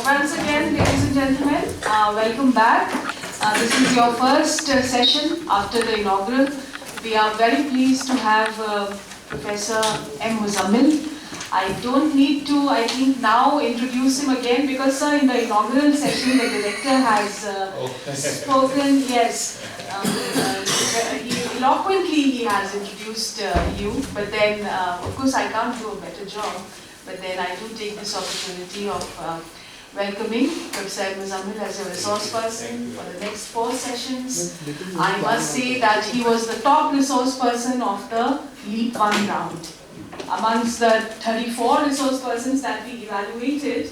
Once again, ladies and gentlemen, welcome back. This is your first session after the inaugural. We are very pleased to have Professor M. Muzammil. I don't need to, I think, now introduce him again because, sir, in the inaugural session, the director has spoken, yes, eloquently he has introduced you, but then, of course, I can't do a better job, but then I do take this opportunity of welcoming Professor M. Muzammil as a resource person for the next 4 sessions. I must say that he was the top resource person of the Leap 1 round. Amongst the 34 resource persons that we evaluated,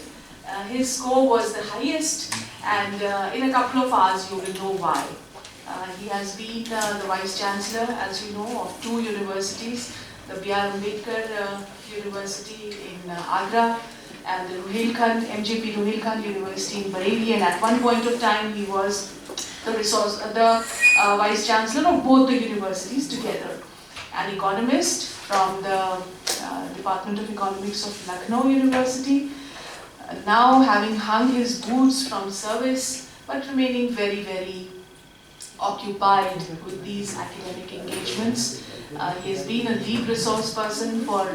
his score was the highest, and in a couple of hours you will know why. He has been the Vice Chancellor, as you know, of 2 universities, the B.R. Ambedkar University in Agra and the MJP Ruhelkhand University in Bareilly, and at one point of time he was the Vice Chancellor of both the universities together. An economist from the Department of Economics of Lucknow University, now having hung his boots from service, but remaining very, very occupied with these academic engagements. He has been a lead resource person for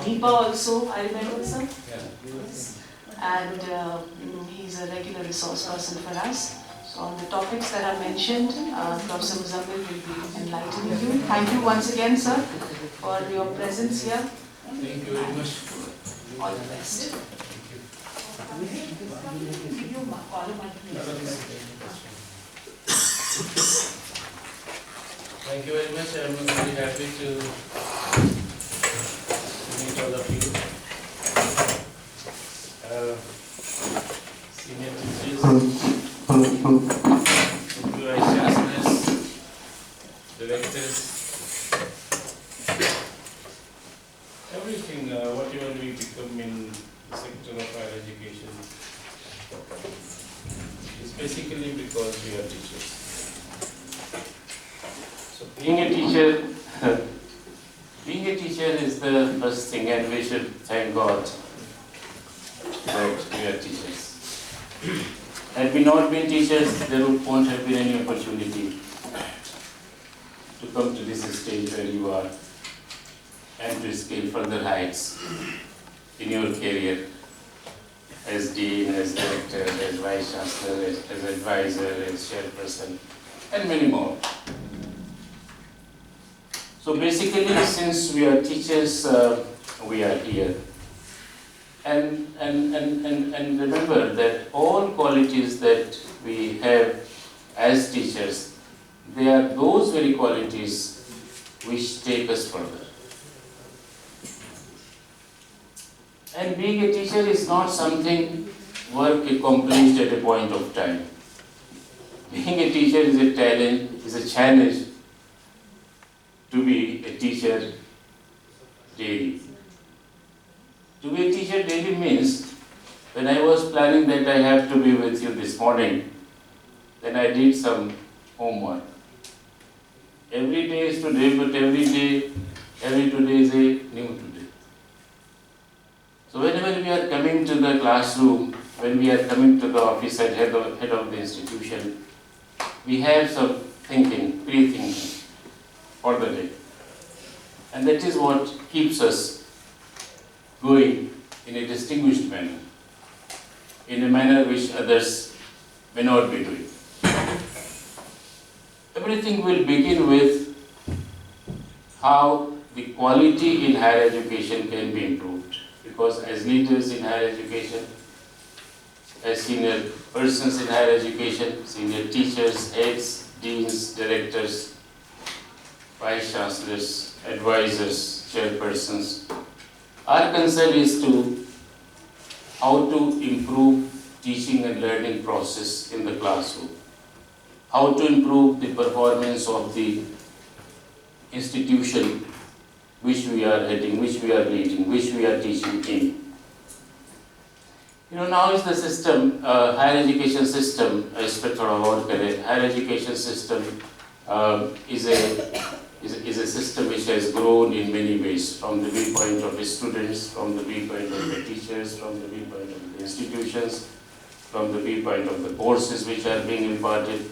NEPA also, I remember, sir? Yes. And he's a regular resource person for us. So on the topics that are mentioned, Professor Muzammil will be enlightening you. Thank you once again, sir, for your presence here. Thank you very much. All the best. Thank you very much. I'm very happy to meet all of you. Senior teachers, vice chancellors, directors, everything, whatever we become in the sector of higher education is basically because we are teachers. So being a teacher is the first thing, and we should thank God that we are teachers. Had we not been teachers, there won't have been any opportunity to come to this stage where you are and to scale further heights in your career as dean, as director, as vice chancellor, as advisor, as chairperson, and many more. So basically, since we are teachers, we are here. And remember that all qualities that we have as teachers, they are those very qualities which take us further. And being a teacher is not something work accomplished at a point of time. Being a teacher is a talent, is a challenge to be a teacher daily. To be a teacher daily means, when I was planning that I have to be with you this morning, then I did some homework. Every day is today, but every today is a new today. So whenever we are coming to the classroom, when we are coming to the office at head of the institution, we have some thinking, pre-thinking for the day. And that is what keeps us going in a distinguished manner, in a manner which others may not be doing. Everything will begin with how the quality in higher education can be improved. Because as leaders in higher education, as senior persons in higher education, senior teachers, heads, deans, directors, vice chancellors, advisors, chairpersons, our concern is to how to improve teaching and learning process in the classroom, how to improve the performance of the institution which we are heading, which we are leading, which we are teaching in. You know, now is the system, higher education system, higher education system is a system which has grown in many ways, from the viewpoint of the students, from the viewpoint of the teachers, from the viewpoint of the institutions, from the viewpoint of the courses which are being imparted.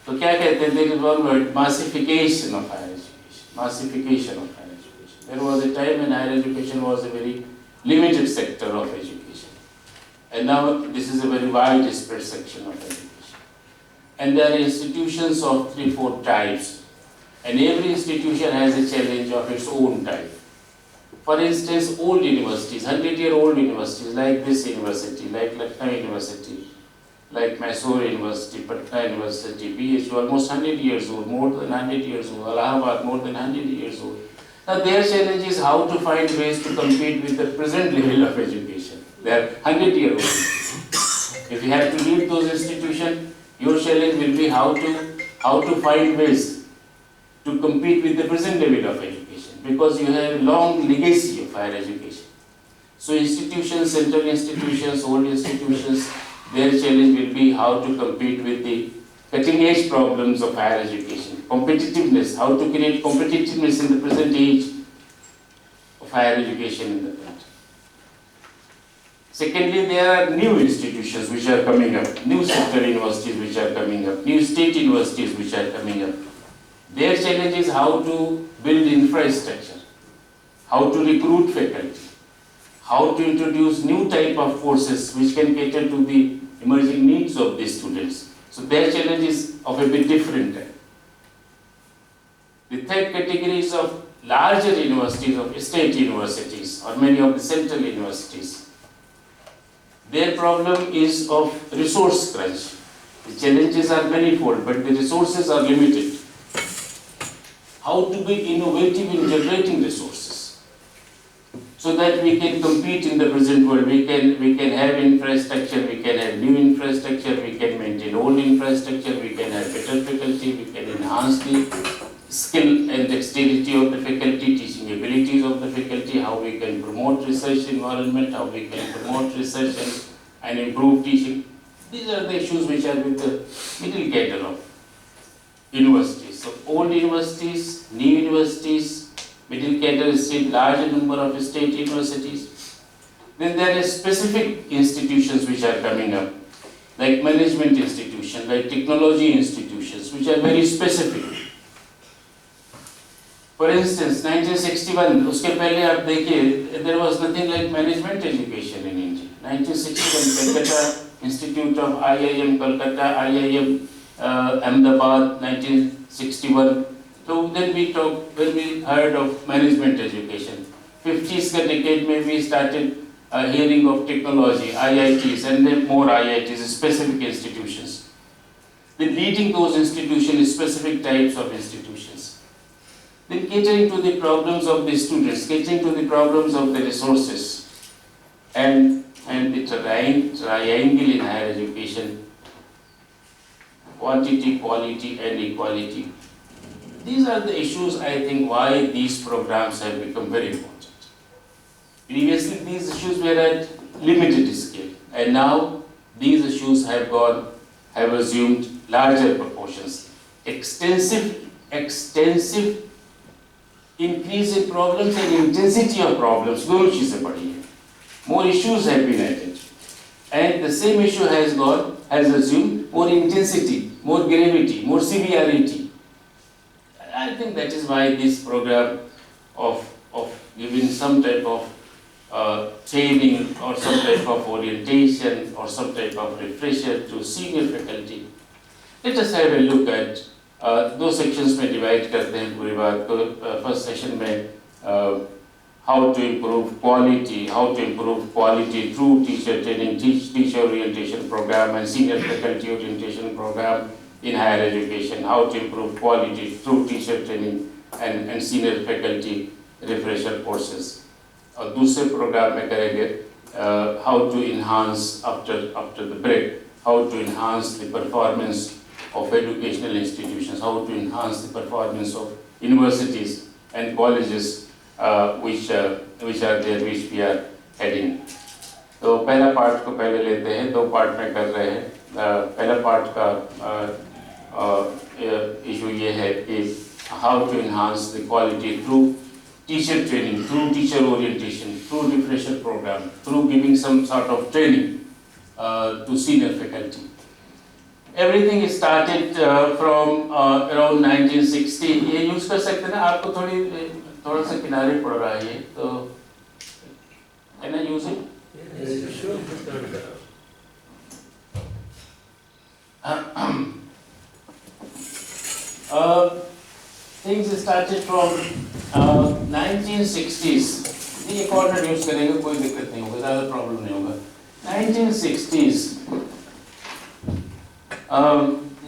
तो क्या कहते हैं? There is one word, massification of higher education. Massification of higher education. There was a time when higher education was a very limited sector of education, and now this is a very wide spread section of education. And there are institutions of 3-4 types, and every institution has a challenge of its own type. For instance, old universities, 100-year-old universities like this university, like Lucknow University, like Mysore University, Patna University, BHU, almost 100 years old, more than 100 years old, Allahabad, more than 100 years old. Now their challenge is how to find ways to compete with the present level of education. They are 100-year-old. If you have to lead those institutions, your challenge will be how to find ways to compete with the present level of education, because you have a long legacy of higher education. So institutions, central institutions, old institutions, their challenge will be how to compete with the cutting-edge problems of higher education. Competitiveness, how to create competitiveness in the present age of higher education in the country. Secondly, there are new institutions which are coming up, new sector universities which are coming up, new state universities which are coming up. Their challenge is how to build infrastructure, how to recruit faculty, how to introduce new type of courses which can cater to the emerging needs of the students. So their challenge is of a bit different type. The third category is of larger universities, of state universities, or many of the central universities. Their problem is of resource crunch. The challenges are manifold, but the resources are limited. How to be innovative in generating resources, so that we can compete in the present world. We can have infrastructure, we can have new infrastructure, we can maintain old infrastructure, we can have better faculty, we can enhance the skill and dexterity of the faculty, teaching abilities of the faculty, how we can promote research environment, how we can promote research and improve teaching. These are the issues which are with the middle cadre of universities. So old universities, new universities, middle cadre state, larger number of state universities. Then there are specific institutions which are coming up, like management institutions, like technology institutions, which are very specific. For instance, 1961, उसके पहले आप देखिए, there was nothing like management education in India. 1961, Calcutta Institute of IIM Calcutta, IIM Ahmedabad, 1961. So then when we heard of management education. 50s का decade में we started hearing of technology, IITs, and then more IITs, specific institutions. Then leading those institutions, specific types of institutions. Then catering to the problems of the students, catering to the problems of the resources, and the triangle in higher education, quantity, quality, and equality. These are the issues, I think, why these programs have become very important. Previously, these issues were at limited scale, and now these issues have assumed larger proportions. Extensive increase in problems and intensity of problems, दोनों चीजें बढ़ी हैं. More issues have been added, and the same issue has assumed more intensity, more gravity, more severity. I think that is why this program of giving some type of training or some type of orientation or some type of refresher to senior faculty. Let us have a look at दो sections में divide करते हैं पूरी बात. तो first session में how to improve quality through teacher training, teacher orientation program and senior faculty orientation program in higher education. How to improve quality through teacher training and senior faculty refresher courses. और दूसरे programme में करेंगे how to enhance after the break, how to enhance the performance of educational institutions, how to enhance the performance of universities and colleges which are there, which we are heading. तो पहला part को पहले लेते हैं, दो part में कर रहे हैं. पहला पार्ट का इशू ये है कि how to enhance the quality through teacher training, through teacher orientation, through refresher program, through giving some sort of training to senior faculty. Everything started from around 1960. ये यूज कर सकते हैं ना, आपको थोड़ा सा किनारे पड़ रहा है ये, तो can I use it? Yes, sure. Things started from 1960s. ये कॉर्नर यूज करेंगे, कोई दिक्कत नहीं होगा, ज़्यादा प्रॉब्लम नहीं होगा. 1960s.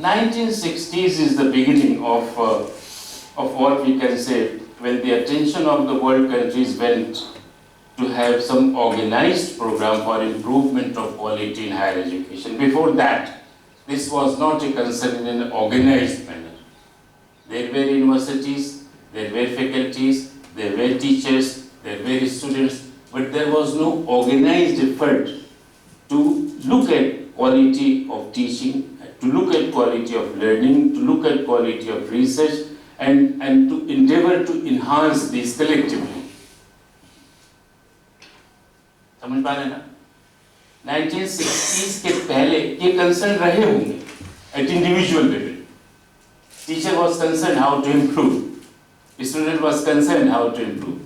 1960s is the beginning of what we can say when the attention of the world countries went to have some organized program for improvement of quality in higher education. Before that, this was not a concern in an organized manner. There were universities, there were faculties, there were teachers, there were students, but there was no organized effort to look at quality of teaching, to look at quality of learning, to look at quality of research, and to endeavor to enhance these collectively. समझ पा रहे हैं ना? 1960s के पहले ये concern रहे होंगे at individual level. Teacher was concerned how to improve, student was concerned how to improve.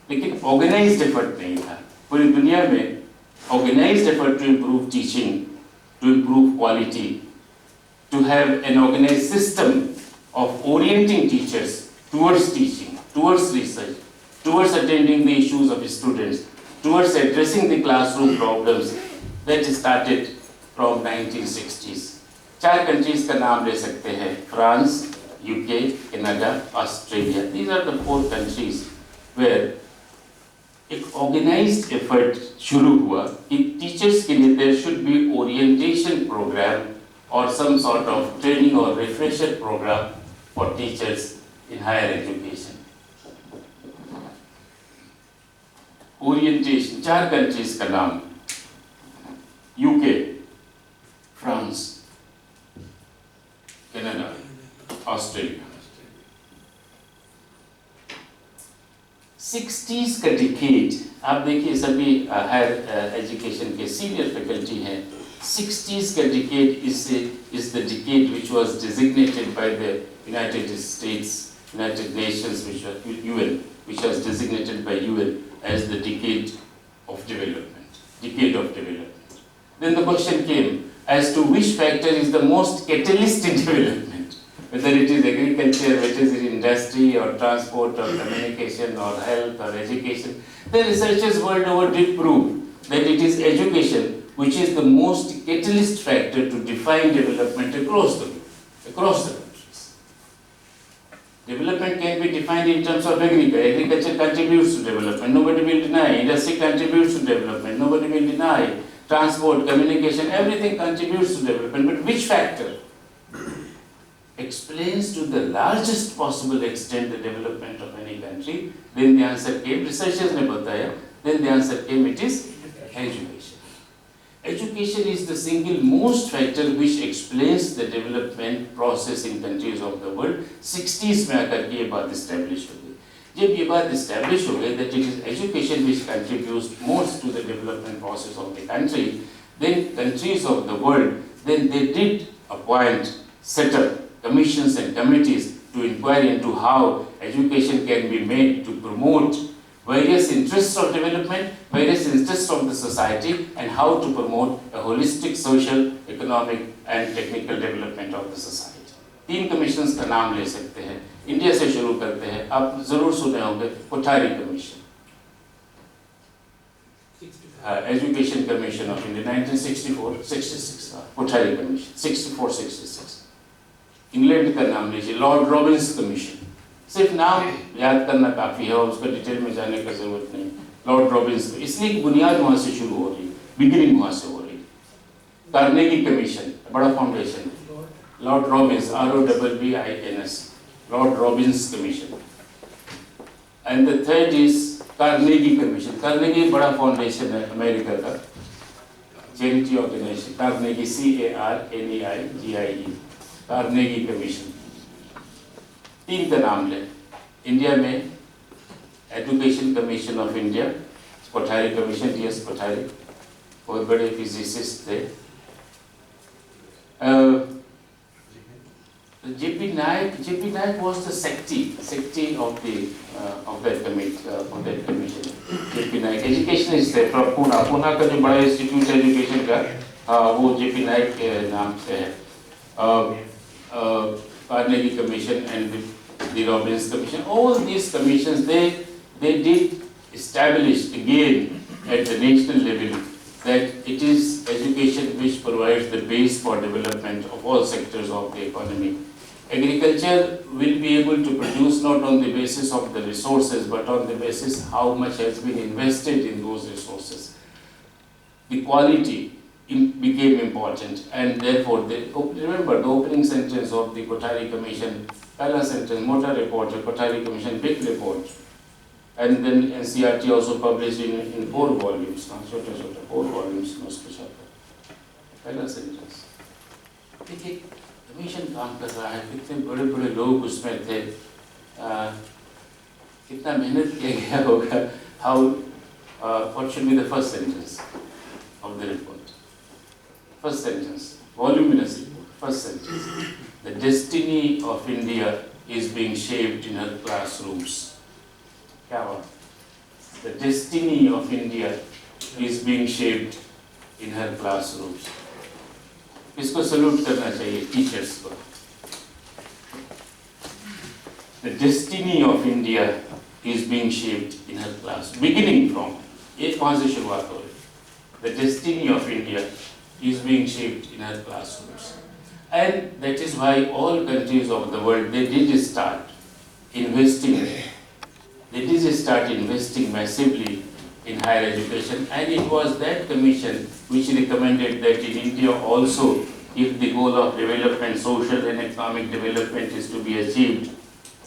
लेकिन organized effort नहीं था. पूरी दुनिया में organized effort to improve teaching, to improve quality, to have an organized system of orienting teachers towards teaching, towards research, towards attending the issues of students, towards addressing the classroom problems, that started from 1960s. 4 countries का नाम ले सकते हैं, France, UK, Canada, Australia. These are the 4 countries where एक organized effort शुरू हुआ कि teachers के लिए there should be orientation program or some sort of training or refresher program for teachers in higher education. Orientation, 4 countries का नाम, UK, France, Canada, Australia. 60s का decade, आप देखिए सभी हायर एजुकेशन के सीनियर फैकल्टी हैं. 60s का decade is the decade which was designated by the United States, United Nations, UN, which was designated by UN as the decade of development. Decade of development. Then the question came as to which factor is the most catalyst in development, whether it is agriculture, whether it is industry or transport or communication or health or education. The researchers world over did prove that it is education which is the most catalyst factor to define development across the countries. Development can be defined in terms of agriculture. Agriculture contributes to development, nobody will deny. Industry contributes to development, nobody will deny. Transport, communication, everything contributes to development. But which factor explains to the largest possible extent the development of any country? Then the answer came, researchers ने बताया, then the answer came, it is education. Education is the single most factor which explains the development process in countries of the world. 60s में आकर के ये बात establish हो गई. जब ये बात establish हो गई that it is education which contributes most to the development process of the country, then countries of the world, then they did appoint, set up commissions and committees to inquire into how education can be made to promote various interests of development, various interests of the society, and how to promote a holistic social, economic and technical development of the society. 3 commissions का नाम ले सकते हैं. India से शुरू करते हैं. आप जरूर सुने होंगे Kothari commission, education commission of India 1964-66, Kothari commission 64-66. England का नाम लीजिए, लॉर्ड रॉबिन्स कमीशन. सिर्फ नाम याद करना काफी है और उसका डिटेल में जाने का जरूरत नहीं. लॉर्ड रॉबिन्स, इसलिए बुनियाद वहां से शुरू हो रही, बिगिनिंग वहां से हो रही. कार्नेगी कमीशन, बड़ा फाउंडेशन है. Lord Robbins, ROBBINS, lord Robbins commission. And the third is Carnegie commission. Carnegie बड़ा फाउंडेशन है अमेरिका का, charity organisation. Carnegie, CARNEIGIE, Carnegie commission. 3 का नाम लें. इंडिया में education commission of India, Kothari commission, DS Kothari. बहुत बड़े फिजिसिस्ट थे। JP Naik was the secretary of that commission. JP Naik, educationist थे from Pune का जो बड़ा इंस्टीट्यूट है एजुकेशन का, वो JP Naik के नाम से है। Carnegie Commission and the Robbins Commission, all these commissions, they did establish again at the national level that it is education which provides the base for development of all sectors of the economy. Agriculture will be able to produce not on the basis of the resources, but on the basis how much has been invested in those resources. The quality became important, and therefore, remember the opening sentence of the Kothari Commission, pehla sentence, mota report, Kothari Commission, big report, and then NCERT also published in 4 volumes, 4 volumes, pehla sentence. देखिए commission काम कर रहा है, कितने बड़े बड़े लोग उसमें थे, कितना मेहनत किया गया होगा. What should be the first sentence of the report? First sentence, voluminous report, first sentence. The destiny of India is being shaped in her classrooms. क्या हुआ? The destiny of India is being shaped in her classrooms. इसको salute करना चाहिए teachers को. The destiny of India is being shaped in her class. Beginning from, ये कहाँ से शुरुआत हो रही? The destiny of India is being shaped in her classrooms. And that is why all countries of the world, they did start investing massively in higher education, and it was that commission which recommended that in India also, if the goal of development, social and economic development is to be achieved,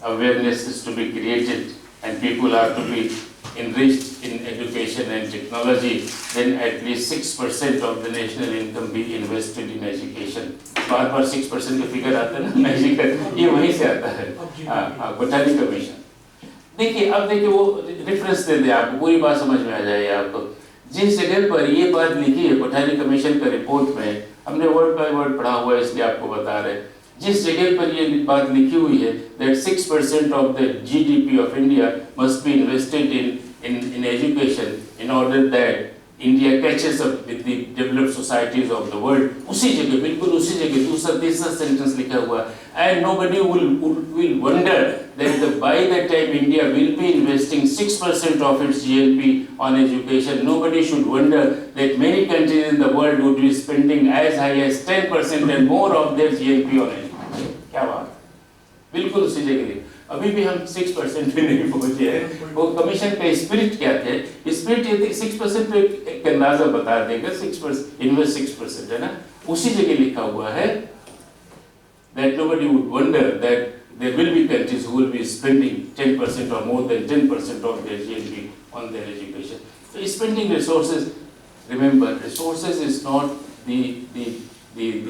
awareness is to be created, and people are to be enriched in education and technology, then at least 6% of the national income be invested in education. बार 6% का figure आता है ना, ये वहीं से आता है, Kothari commission. देखिए अब देखिए वो रेफरेंस दे दे आपको, पूरी बात समझ में आ जाएगी आपको. जिस जगह पर ये बात लिखी है कोठारी कमीशन का रिपोर्ट में, हमने वर्ड बाय वर्ड पढ़ा हुआ है इसलिए आपको बता रहे हैं. जिस जगह पर ये बात लिखी हुई है that 6% of the GDP of India must be invested in education in order that India catches up with the developed societies of the world, उसी जगह, बिल्कुल उसी जगह दूसरा तीसरा सेंटेंस लिखा हुआ है. And nobody will wonder that by that time India will be investing 6% of its GNP on education. Nobody should wonder that many countries in the world would be spending as high as 10% and more of their GNP on education. क्या बात? बिल्कुल उसी जगह. अभी भी हम 6% पे नहीं पहुंचे हैं. वो कमीशन का स्पिरिट क्या थे? स्पिरिट ये 6% पे एक अंदाजा बता देगा. 6% इन्वेस्ट 6% है ना, उसी जगह लिखा हुआ है that nobody would wonder that there will be countries who will be spending 10% or more than 10% of their GNP on their education. So spending resources, remember, resources is not the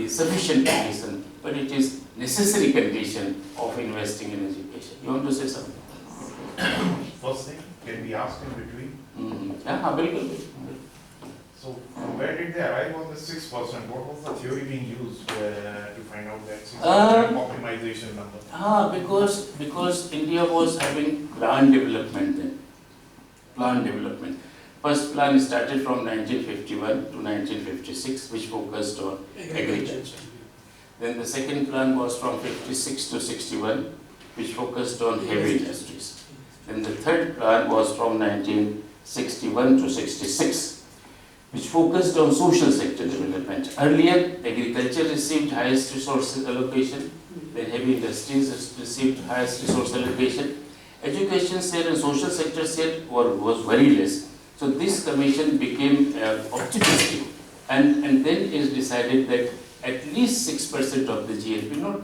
sufficient condition, but it is necessary condition of investing in education. You want to say something? First thing, can be asked in between? हाँ बिल्कुल. So where did they arrive on the 6%? What was the theory being used to find out that 6% optimization number? Because India was having plan development then. Plan development. First plan started from 1951 to 1956, which focused on agriculture. Then the second plan was from 56 to 61, which focused on heavy industries. Then the third plan was from 1961 to 66, which focused on social sector development. Earlier, agriculture received highest resource allocation, then heavy industries received highest resource allocation. Education share and social sector share was very less. So this commission became optimistic, and then it is decided that at least 6% of the GNP, not,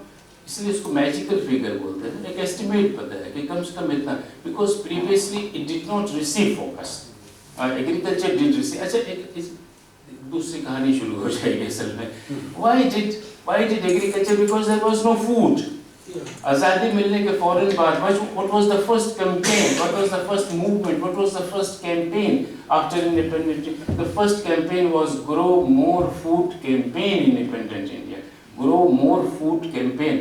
इसलिए इसको magical figure बोलते हैं, एक estimate पता है कि कम से कम इतना, because previously it did not receive focus. Agriculture did receive. अच्छा एक दूसरी कहानी शुरू हो जाएगी असल में. Why did agriculture? Because there was no food. आज़ादी मिलने के फौरन बाद, what was the first campaign, what was the first movement, what was the first campaign after independence? The first campaign was Grow More Food campaign in independent India. Grow More Food campaign.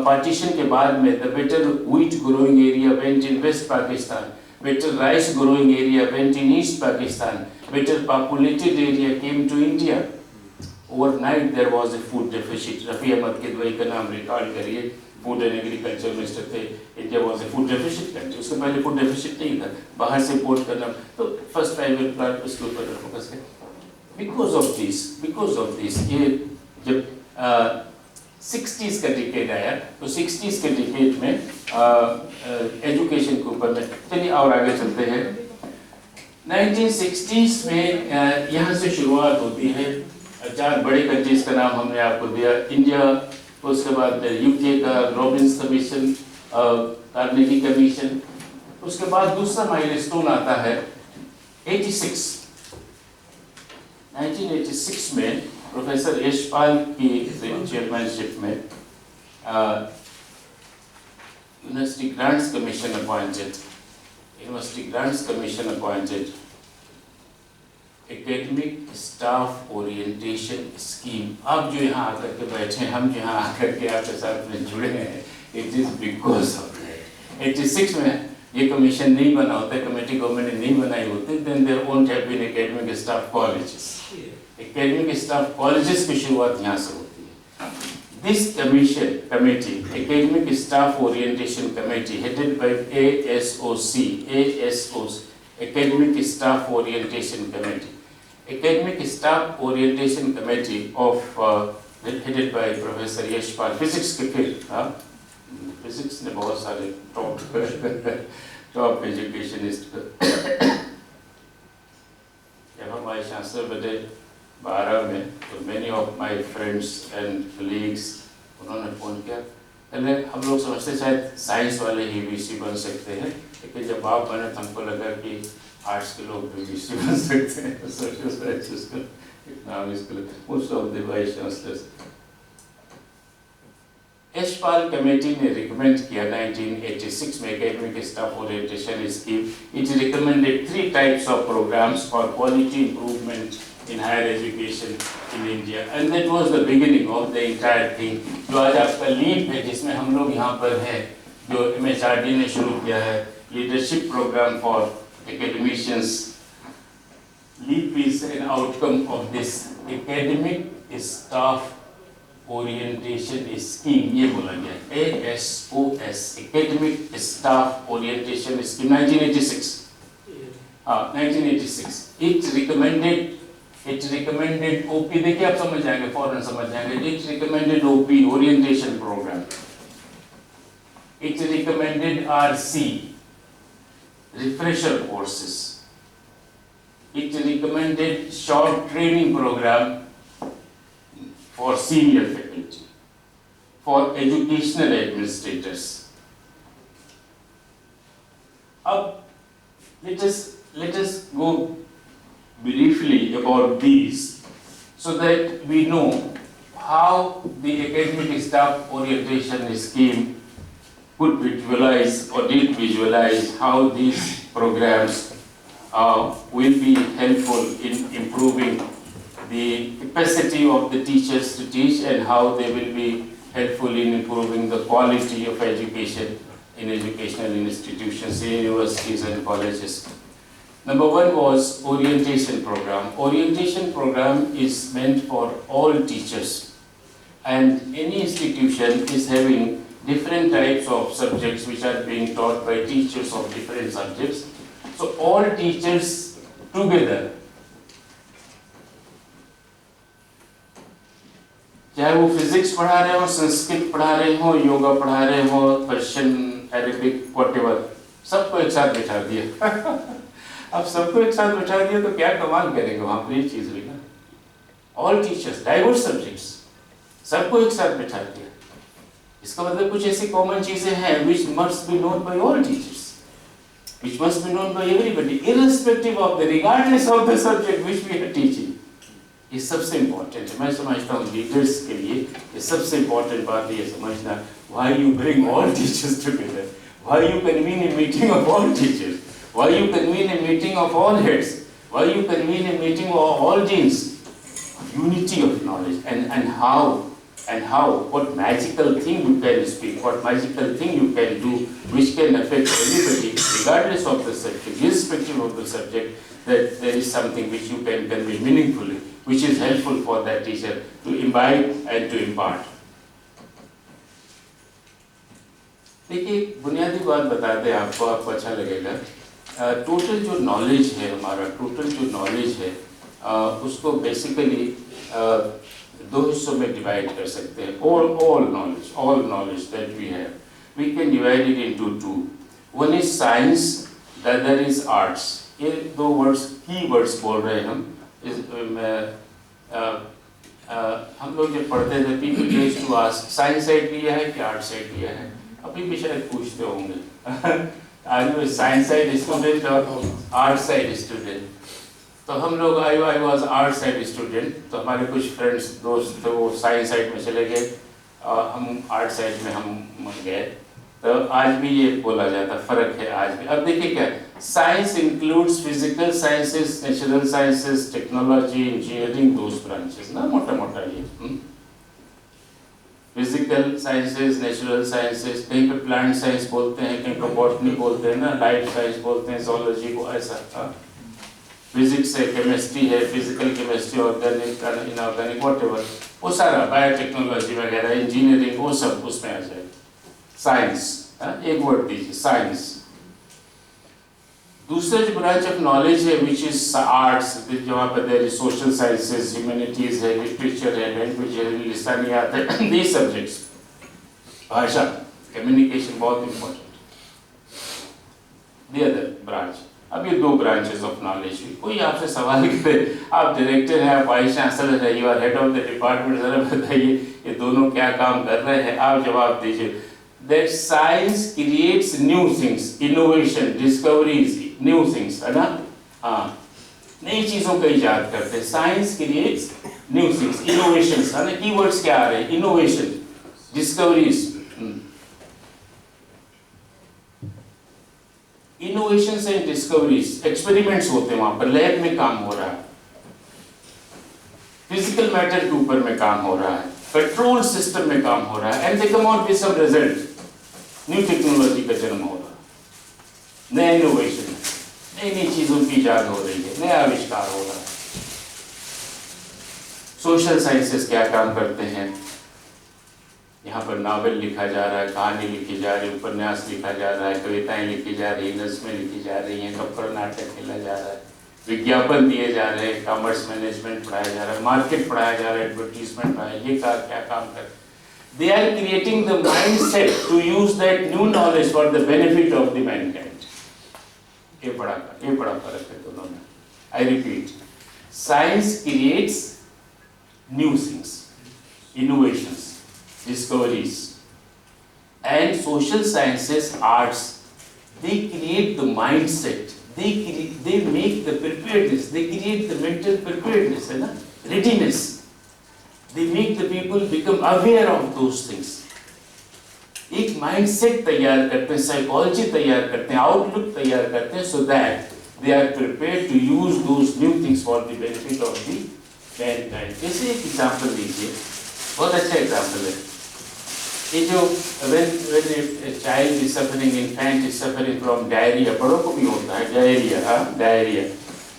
Partition के बाद में the better wheat growing area went in West Pakistan, better rice growing area went in East Pakistan, better populated area came to India. Overnight there was a food deficit. Rafi Ahmad Kidwai का नाम record करिए, food and agriculture minister थे. India was a food deficit country. उसके पहले food deficit नहीं था, बाहर से इम्पोर्ट करना. तो फर्स्ट टाइम विल प्लान उसके ऊपर फोकस किया. बिकॉज ऑफ दिस ये जब 60s का डिकेड आया, तो 60s के डिकेड में एजुकेशन के ऊपर में, चलिए और आगे चलते हैं. 1960s में यहाँ से शुरुआत होती है. 4 बड़े कंट्रीज का नाम हमने आपको दिया. इंडिया, उसके बाद यूके का रॉबिन्स कमीशन, कार्नेगी कमीशन. उसके बाद दूसरा माइलस्टोन आता है 1986 में प्रोफेसर यशपाल की चेयरमैनशिप में university grants commission appointed academic staff orientation scheme. आप जो यहाँ आकर के बैठे हैं, हम जो यहाँ आकर के आपके साथ में जुड़े हैं, it is because of that. 86 में ये कमीशन नहीं बना होता, कमेटी गवर्नमेंट ने नहीं बनाई होती, then there won't have been academic staff colleges. Academic staff colleges की शुरुआत यहाँ से होती है. This committee, academic staff orientation committee, headed by ASOC, Academic Staff Orientation Committee. Academic Staff Orientation Committee headed by Professor Yashpal, physics के फिर, physics ने बहुत सारे top educationist. जब हम वाइस चांसलर बने 12 में, तो many of my friends and colleagues उन्होंने फोन किया. पहले हम लोग समझते शायद साइंस वाले ही VC बन सकते हैं, लेकिन जब आप बने तो हमको लगा कि आर्ट्स के लोग भी VC बन सकते हैं, सोशल साइंसेस के, इकोनॉमिक्स के लोग, most of the vice chancellors. Yashpal committee ने रिकमेंड किया 1986 में academic staff orientation scheme. It recommended 3 types of programs for quality improvement in higher education in India, and that was the beginning of the entire thing. जो आज आपका leap है, जिसमें हम लोग यहाँ पर हैं, जो MHRD ने शुरू किया है, leadership programme for academicians. LEAP is an outcome of this academic staff orientation scheme. ये बोला गया ASOS, Academic Staff Orientation Scheme, 1986. 1986. It recommended OP. देखिए आप समझ जाएंगे, फौरन समझ जाएंगे. It recommended OP, orientation program. It recommended RC, refresher courses. It recommended short training program for senior faculty, for educational administrators. Let us go briefly about these so that we know how the academic staff orientation scheme could visualize or did visualize how these programs will be helpful in improving the capacity of the teachers to teach, and how they will be helpful in improving the quality of education in educational institutions, universities and colleges. Number 1 was orientation program. Orientation program is meant for all teachers, and any institution is having different types of subjects which are being taught by teachers of different subjects. So all teachers together, चाहे वो physics पढ़ा रहे हो, संस्कृत पढ़ा रहे हो, योगा पढ़ा रहे हो, पर्शियन, अरेबिक, व्हाटएवर, सबको एक साथ बैठा दिया. अब सबको एक साथ बैठा दिया तो क्या कमाल करेंगे वहाँ पर, ये चीज़ हुई ना. ऑल टीचर्स, डाइवर्स सब्जेक्ट्स, सबको एक साथ बैठा दिया. इसका मतलब कुछ ऐसी कॉमन चीजें हैं which must be known by all teachers, which must be known by everybody, irrespective of the, regardless of the subject which we are teaching. ये सबसे इम्पोर्टेंट है। मैं समझता हूँ लीडर्स के लिए ये सबसे इम्पोर्टेंट बात ये समझना, why you bring all teachers together, why you convene a meeting of all teachers, why you convene a meeting of all heads, why you convene a meeting of all deans, unity of knowledge, and how, what magical thing you can speak, what magical thing you can do, which can affect everybody, regardless of the subject, irrespective of the subject, that there is something which you can convey meaningfully, which is helpful for that teacher to imbibe and to impart. देखिए बुनियादी बात बताते हैं आपको अच्छा लगेगा। Total जो knowledge है हमारा, टोटल जो नॉलेज है उसको बेसिकली दो हिस्सों में डिवाइड कर सकते हैं। all knowledge that we have, we can divide it into two. One is science, the other is arts. ये दो वर्ड्स की वर्ड्स बोल रहे हैं हम। हम लोग जब पढ़ते थे people used to ask science side लिया है कि आर्ट साइड लिया है, अभी भी शायद पूछते होंगे आज वो साइंस साइड स्टूडेंट और आर्ट साइड स्टूडेंट। तो हम लोग I was art side student, तो हमारे कुछ फ्रेंड्स दोस्त थे वो साइंस साइड में चले गए और हम आर्ट साइड में हम गए। तो आज भी ये बोला जाता, फर्क है आज भी। अब देखिए क्या science includes physical sciences, natural sciences, technology, engineering, those branches ना, मोटा मोटा ये फिजिकल साइंसेस, नेचुरल साइंसेस, कहीं पे प्लांट साइंस बोलते हैं, कहीं पे बॉटनी बोलते हैं ना, लाइफ साइंस बोलते हैं, zoology को ऐसा। फिजिक्स है, केमिस्ट्री है, physical chemistry, organic, inorganic, whatever, वो सारा बायोटेक्नोलॉजी वगैरह, इंजीनियरिंग, वो सब उसमें आ जाए। साइंस, एक वर्ड दीजिए साइंस। दूसरा जो ब्रांच ऑफ नॉलेज है विच इज आर्ट्स, जहाँ पर there is social sciences, humanities है, लिटरेचर है, लैंग्वेज है, लिसानियात है, दीज सब्जेक्ट्स, भाषा, कम्युनिकेशन बहुत इंपॉर्टेंट। द अदर ब्रांच, अब ये दो ब्रांचेस ऑफ नॉलेज। कोई आपसे सवाल करे, आप डायरेक्टर हैं, आप वाइस चांसलर है, you are head of the department, जरा बताइए ये दोनों क्या काम कर रहे हैं, आप जवाब दीजिए। That science creates new things, innovation, discoveries, new things, है ना? हाँ, नई चीजों का इजाद करते हैं। Science creates new things, innovations, है ना? Keywords क्या आ रहे हैं? Innovation, discoveries, innovations and discoveries, experiments होते हैं वहाँ पर, लैब में काम हो रहा है, फिजिकल मैटर के ऊपर में काम हो रहा है, पेट्रोल सिस्टम में काम हो रहा है, and they come out with some result. New technology का जन्म हो रहा है, नया इनोवेशन, नई नई चीजों की इजाद हो रही है, नया आविष्कार हो रहा है। सोशल साइंसेस क्या काम करते हैं? यहाँ पर नावल लिखा जा रहा है, कहानी लिखी जा रही है, उपन्यास लिखा जा रहा है, कविताएं लिखी जा रही है, नज़्में लिखी जा रही हैं, नुक्कड़ नाटक खेला जा रहा है, विज्ञापन दिए जा रहे हैं, कॉमर्स मैनेजमेंट पढ़ाया जा रहा है, मार्केट पढ़ाया जा रहा है, एडवर्टीजमेंट पढ़ाया, ये क्या काम कर? They are creating the mindset to use that new knowledge for the benefit of the mankind. ये बड़ा फर्क है दोनों में। I repeat, science creates new things, innovations, discoveries, and social sciences, arts, they create the mindset. They make the preparedness. They create the mental preparedness, है ना? Readiness. They make the people become aware of those things. एक mindset तैयार करते हैं, psychology तैयार करते हैं, outlook तैयार करते हैं, so that they are prepared to use those new things for the benefit of the mankind. जैसे एक example लीजिए, बहुत अच्छा example है। ये जो when a child is suffering, infant is suffering from diarrhea, बड़ों को भी होता है diarrhea,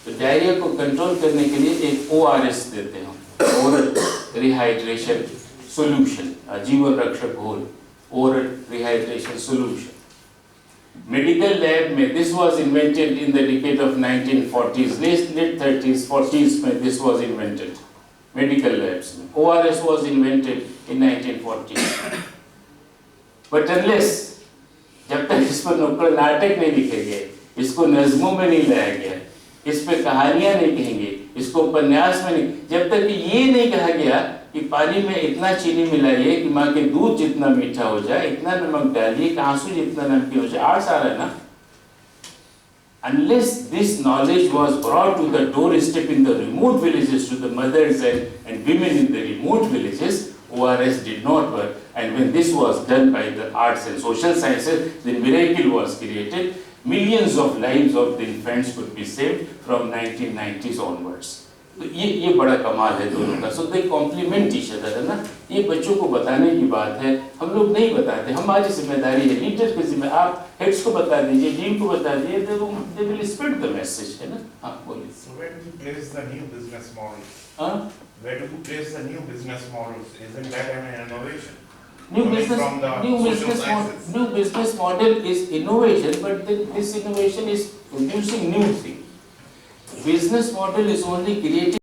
तो diarrhea को कंट्रोल करने के लिए एक ORS देते हैं, oral rehydration solution, जीवन रक्षक घोल, oral rehydration solution. Medical lab में this was invented in the decade of 1940s, late 30s, 40s में this was invented. Medical labs में ORS was invented in 1940s. But unless जब तक इस पर नुक्कड़ नाटक नहीं लिखे गए, इसको नज़्मों में नहीं लाया गया, इस पे कहानियां नहीं कहेंगे, इसको उपन्यास में नहीं, जब तक ये नहीं कहा गया कि पानी में इतना चीनी मिलाइए कि माँ के दूध जितना मीठा हो जाए, इतना नमक डालिए कि आंसू जितना नमकीन हो जाए, आर्ट्स आ रहा है ना, unless this knowledge was brought to the doorstep in the remote villages to the mothers and women in the remote villages, ORS did not work. And when this was done by the arts and social sciences, the miracle was created. Millions of lives of the infants could be saved from 1990s onwards. तो ये बड़ा कमाल है दोनों का. So they complement each other, है ना. ये बच्चों को बताने की बात है, हम लोग नहीं बताते. हमारी जिम्मेदारी है, लीडर की जिम्मेदारी. आप हेड्स को बता दीजिए, टीम को बता दीजिए, they will spread the message, है ना. हाँ बोलिए. So where do you place the new business models? हाँ. Where do you place the new business models? Isn't that an innovation? New business model is innovation, but this innovation is producing new thing. Business model is only creating